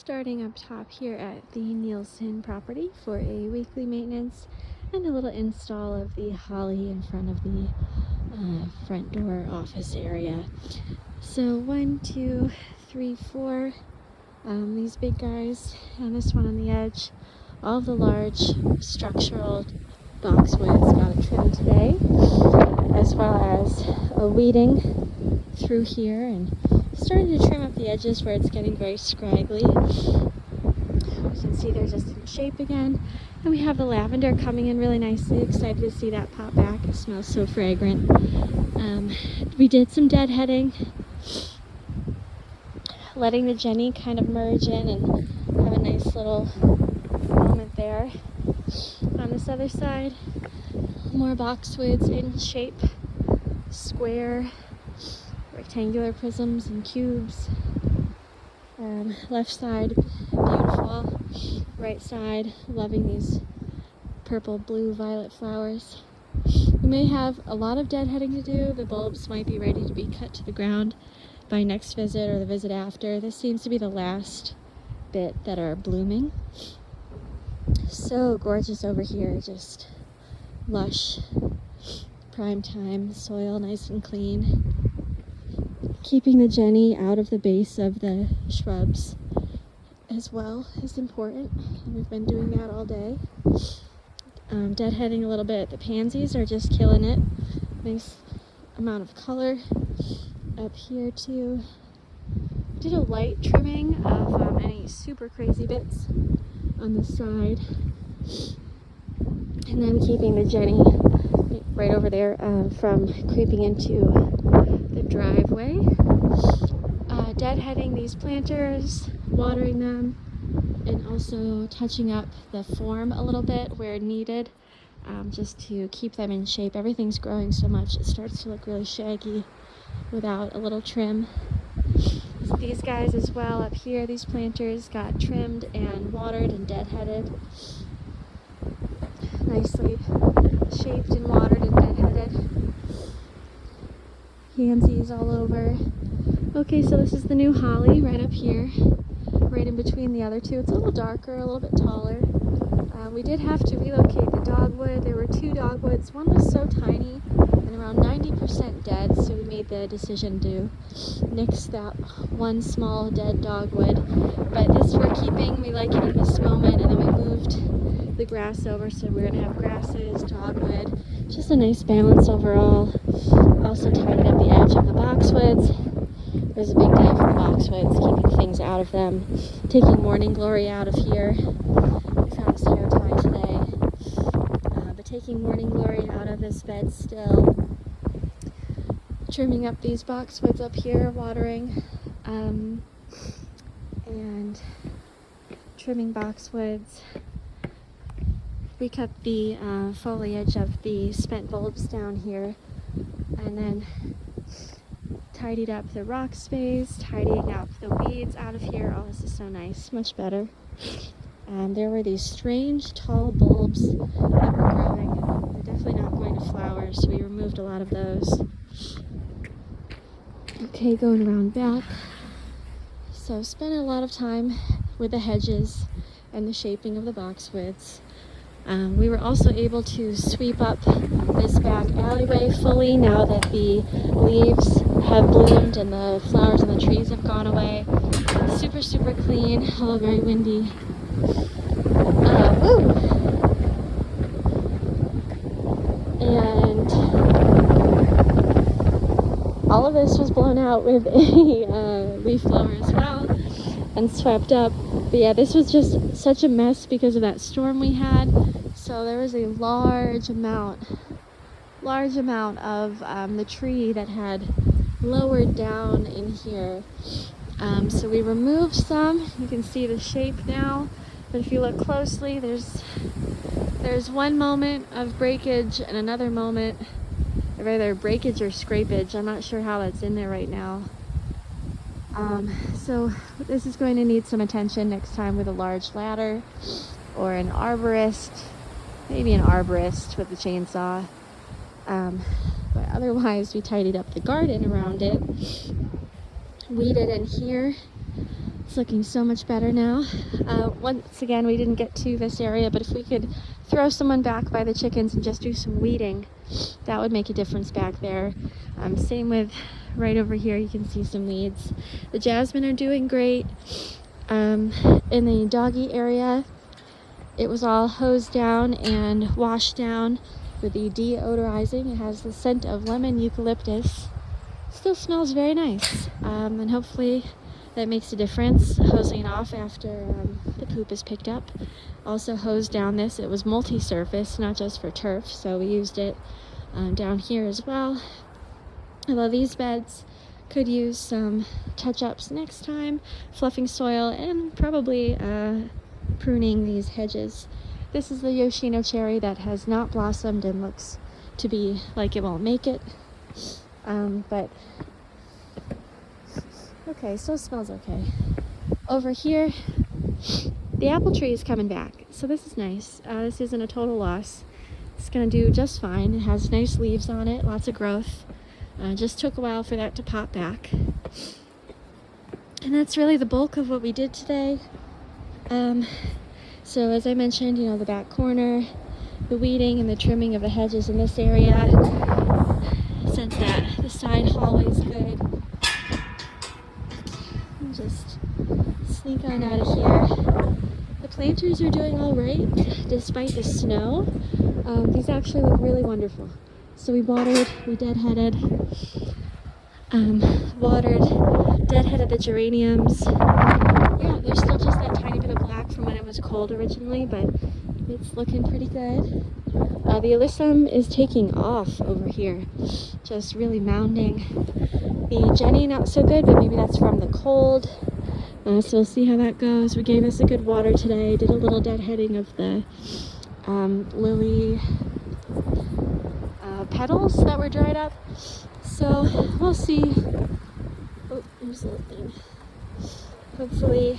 starting up top here at the Nielson property for a weekly maintenance and a little install of the holly in front of the front door office area. So 1, 2, 3, 4, these big guys, and this one on the edge. All of the large structural boxwoods got a trim today, as well as a weeding through here, and starting to trim up the edges where it's getting very scraggly. You can see they're just in shape again. And we have the lavender coming in really nicely. Excited to see that pop back. It smells so fragrant. We did some deadheading, letting the Jenny kind of merge in and have a nice little moment there. On this other side, more boxwoods in shape, square, rectangular prisms and cubes. Left side, beautiful. Right side, loving these purple, blue, violet flowers. We may have a lot of deadheading to do. The bulbs might be ready to be cut to the ground by next visit or the visit after. This seems to be the last bit that are blooming. So gorgeous over here, just lush, prime time, soil nice and clean. Keeping the Jenny out of the base of the shrubs as well is important, and we've been doing that all day. Deadheading a little bit. The pansies are just killing it. Nice amount of color up here too. Did a light trimming of any super crazy bits on the side, and then keeping the Jenny right over there from creeping into the driveway. Deadheading these planters, watering them, and also touching up the form a little bit where needed, just to keep them in shape. Everything's growing so much it starts to look really shaggy without a little trim. So these guys as well up here, these planters got trimmed and watered and deadheaded. Nicely shaped and watered and deadheaded. Pansies all over. Okay, so this is the new holly right up here, right in between the other two. It's a little darker, a little bit taller. We did have to relocate the dogwood. There were 2 dogwoods. One was so tiny and around 90% dead, so we made the decision to nix that one small dead dogwood. But this we're keeping. We like it in this moment, and then we moved the grass over, so we're going to have grasses, dogwood. Just a nice balance overall. Also tidied up the edge of the boxwoods. It was a big day for the boxwoods, keeping things out of them. Taking morning glory out of here. We found his hair tie today. But taking morning glory out of this bed still. Trimming up these boxwoods up here, watering. And trimming boxwoods. We cut the foliage of the spent bulbs down here. And then tidied up the rock space, tidying up the weeds out of here. Oh, this is so nice, much better. There were these strange tall bulbs that were growing. They're definitely not going to flower, so we removed a lot of those. Okay, going around back. So spent a lot of time with the hedges and the shaping of the boxwoods. We were also able to sweep up this back alleyway fully now that the leaves have bloomed and the flowers on the trees have gone away. Super, super clean, although very windy. And all of this was blown out with a leaf blower as well and swept up. But yeah, this was just such a mess because of that storm we had. So there was a large amount of the tree that had lowered down in here. So we removed some. You can see the shape now, but if you look closely, there's one moment of breakage and another moment of either breakage or scrapage. I'm not sure how that's in there right now. So this is going to need some attention next time with a large ladder or an arborist, maybe an arborist with a chainsaw. But otherwise, we tidied up the garden around it, weeded in here, It's looking so much better now. Once again, we didn't get to this area, but if we could throw someone back by the chickens and just do some weeding, that would make a difference back there. Same with right over here, you can see some weeds. The jasmine are doing great. In the doggy area, it was all hosed down and washed down with the deodorizing. It has the scent of lemon eucalyptus. Still smells very nice, and hopefully that makes a difference, hosing it off after the poop is picked up. Also hosed down this. It was multi-surface, not just for turf, so we used it down here as well. Although these beds could use some touch-ups next time, fluffing soil, and probably pruning these hedges. This is the Yoshino cherry that has not blossomed and looks to be like it won't make it. But okay, still smells okay. Over here, the apple tree is coming back, so this is nice. This isn't a total loss. It's gonna do just fine. It has nice leaves on it, lots of growth. Just took a while for that to pop back. And that's really the bulk of what we did today. So as I mentioned, you know, the back corner, the weeding and the trimming of the hedges in this area. Since that the side hallway is good. And just sneak on out of here. The planters are doing all right despite the snow. These actually look really wonderful. So we watered, we deadheaded the geraniums. Yeah, there's still just that tiny bit of black from when it was cold originally, but it's looking pretty good. The alyssum is taking off over here, just really mounding. The Jenny, not so good, but maybe that's from the cold. So we'll see how that goes. We gave us a good water today, did a little deadheading of the lily petals that were dried up. So we'll see. Oh, there's a little thing. Hopefully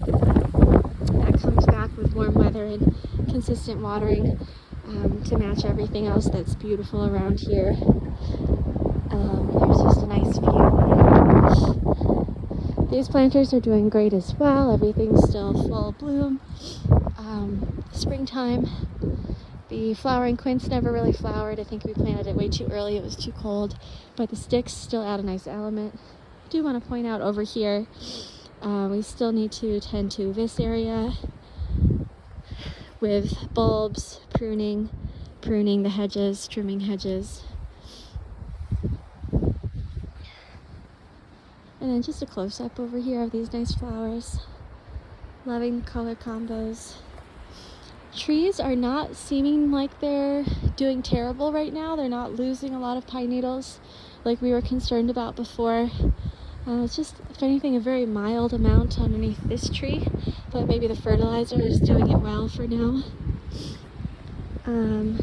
that comes back with warm weather and consistent watering to match everything else that's beautiful around here. There's just a nice view. These planters are doing great as well. Everything's still full bloom. Springtime. The flowering quince never really flowered. I think we planted it way too early. It was too cold. But the sticks still add a nice element. I do want to point out over here, we still need to tend to this area with bulbs, pruning the hedges, trimming hedges. And then just a close-up over here of these nice flowers. Loving the color combos. Trees are not seeming like they're doing terrible right now. They're not losing a lot of pine needles like we were concerned about before. It's just, if anything, a very mild amount underneath this tree, but maybe the fertilizer is doing it well for now. And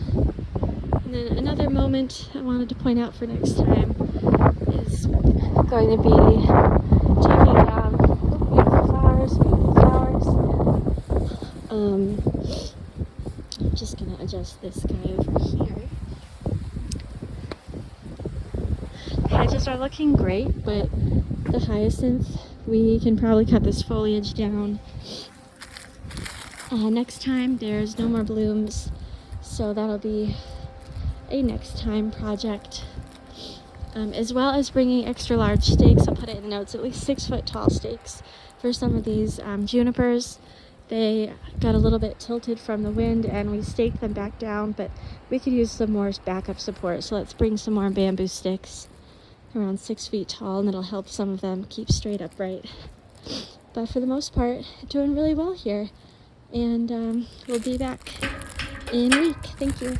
then another moment I wanted to point out for next time is going to be taking down beautiful flowers. I'm just going to adjust this guy over here. The hedges are looking great, but the hyacinth, we can probably cut this foliage down. Next time there's no more blooms, so that'll be a next time project. As well as bringing extra large stakes. I'll put it in the notes, at least 6 foot tall stakes for some of these junipers. They got a little bit tilted from the wind and we staked them back down, but we could use some more backup support. So let's bring some more bamboo sticks around 6 feet tall, and it'll help some of them keep straight upright. But for the most part, doing really well here. And we'll be back in a week. Thank you.